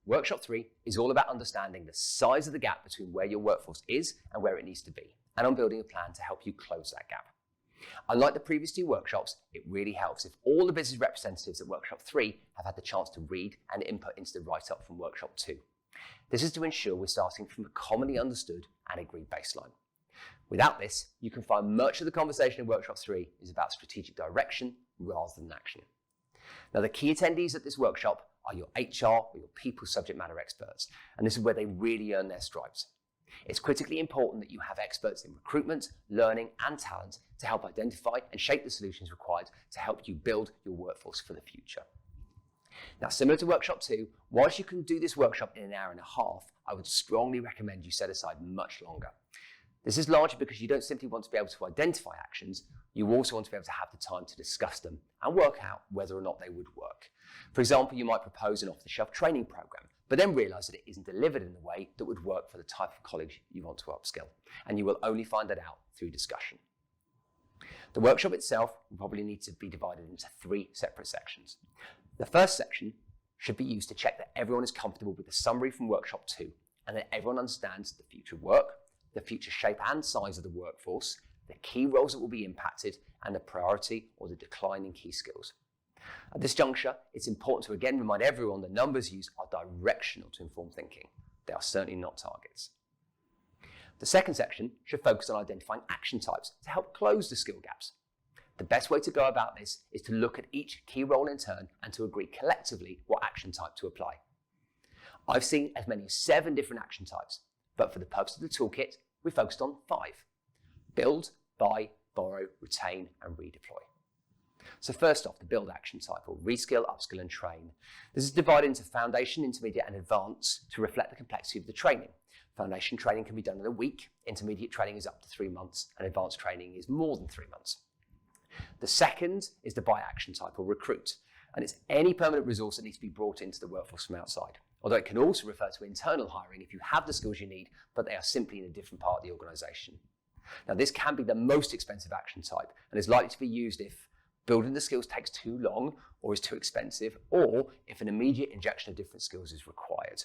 Workshop 3 is all about understanding the size of the gap between where your workforce is and where it needs to be, and on building a plan to help you close that gap. Unlike the previous 2 workshops, it really helps if all the business representatives at Workshop 3 have had the chance to read and input into the write-up from Workshop 2. This is to ensure we're starting from a commonly understood and agreed baseline. Without this, you can find much of the conversation in Workshop 3 is about strategic direction rather than action. Now, the key attendees at this workshop are your HR or your people subject matter experts, and this is where they really earn their stripes. It's critically important that you have experts in recruitment, learning, and talent to help identify and shape the solutions required to help you build your workforce for the future. Now, similar to Workshop 2, whilst you can do this workshop in an hour and a half, I would strongly recommend you set aside much longer. This is largely because you don't simply want to be able to identify actions, you also want to be able to have the time to discuss them and work out whether or not they would work. For example, you might propose an off-the-shelf training program, but then realise that it isn't delivered in a way that would work for the type of colleagues you want to upskill, and you will only find that out through discussion. The workshop itself will probably need to be divided into 3 separate sections. The first section should be used to check that everyone is comfortable with the summary from Workshop 2 and that everyone understands the future work, the future shape and size of the workforce, the key roles that will be impacted, and the priority or the decline in key skills. At this juncture, it's important to again remind everyone the numbers used are directional to inform thinking. They are certainly not targets. The second section should focus on identifying action types to help close the skill gaps. The best way to go about this is to look at each key role in turn and to agree collectively what action type to apply. I've seen as many as 7 different action types, but for the purpose of the toolkit, we focused on 5. Build, buy, borrow, retain, and redeploy. So first off, the build action type, or reskill, upskill, and train. This is divided into foundation, intermediate, and advanced to reflect the complexity of the training. Foundation training can be done in a week, intermediate training is up to 3 months, and advanced training is more than 3 months. The second is the buy action type, or recruit, and it's any permanent resource that needs to be brought into the workforce from outside. Although it can also refer to internal hiring if you have the skills you need, but they are simply in a different part of the organisation. Now, this can be the most expensive action type and is likely to be used if building the skills takes too long or is too expensive, or if an immediate injection of different skills is required.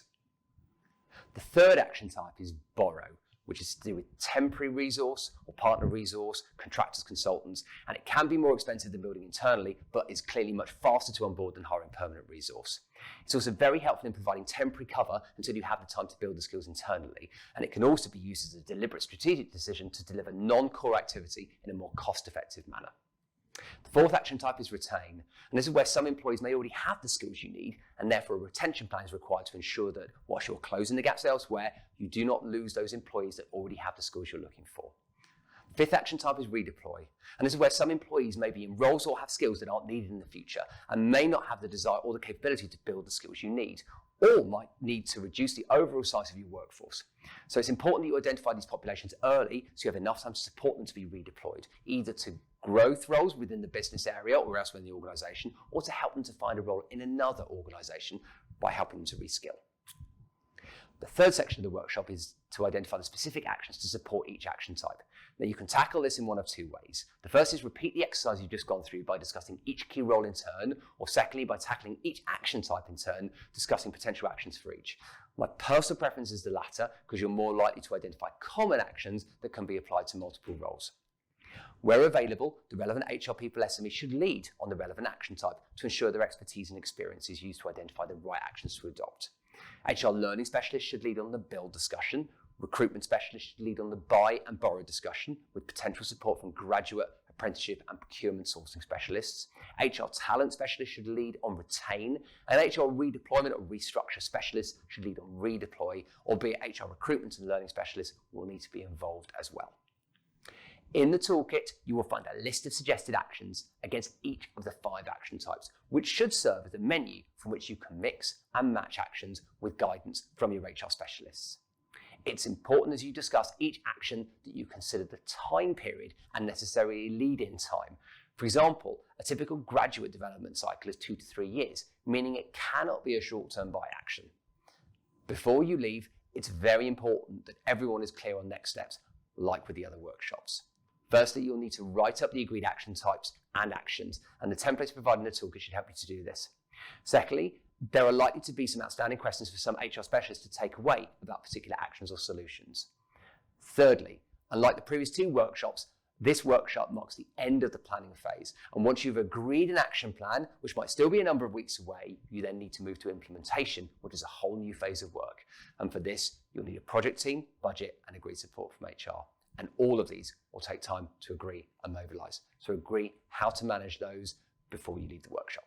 The third action type is borrow, which is to do with temporary resource or partner resource, contractors, consultants, and it can be more expensive than building internally, but is clearly much faster to onboard than hiring permanent resource. It's also very helpful in providing temporary cover until you have the time to build the skills internally, and it can also be used as a deliberate strategic decision to deliver non-core activity in a more cost-effective manner. The fourth action type is retain, and this is where some employees may already have the skills you need, and therefore a retention plan is required to ensure that whilst you're closing the gaps elsewhere, you do not lose those employees that already have the skills you're looking for. The fifth action type is redeploy, and this is where some employees may be in roles or have skills that aren't needed in the future and may not have the desire or the capability to build the skills you need, or might need to reduce the overall size of your workforce. So it's important that you identify these populations early so you have enough time to support them to be redeployed, either to growth roles within the business area or elsewhere in the organisation, or to help them to find a role in another organisation by helping them to reskill. The third section of the workshop is to identify the specific actions to support each action type. Now, you can tackle this in one of 2 ways. The first is repeat the exercise you've just gone through by discussing each key role in turn, or secondly, by tackling each action type in turn, discussing potential actions for each. My personal preference is the latter, because you're more likely to identify common actions that can be applied to multiple roles. Where available, the relevant HR people SME should lead on the relevant action type to ensure their expertise and experience is used to identify the right actions to adopt. HR learning specialists should lead on the build discussion. Recruitment specialists should lead on the buy and borrow discussion with potential support from graduate, apprenticeship and procurement sourcing specialists. HR talent specialists should lead on retain, and HR redeployment or restructure specialists should lead on redeploy, albeit HR recruitment and learning specialists will need to be involved as well. In the toolkit, you will find a list of suggested actions against each of the 5 action types, which should serve as a menu from which you can mix and match actions with guidance from your HR specialists. It's important as you discuss each action that you consider the time period and necessary lead-in time. For example, a typical graduate development cycle is 2 to 3 years, meaning it cannot be a short-term buy action. Before you leave, it's very important that everyone is clear on next steps, like with the other workshops. Firstly, you'll need to write up the agreed action types and actions, and the templates provided in the toolkit should help you to do this. Secondly, there are likely to be some outstanding questions for some HR specialists to take away about particular actions or solutions. Thirdly, unlike the previous 2 workshops, this workshop marks the end of the planning phase. And once you've agreed an action plan, which might still be a number of weeks away, you then need to move to implementation, which is a whole new phase of work. And for this, you'll need a project team, budget, and agreed support from HR. And all of these will take time to agree and mobilize. So agree how to manage those before you leave the workshop.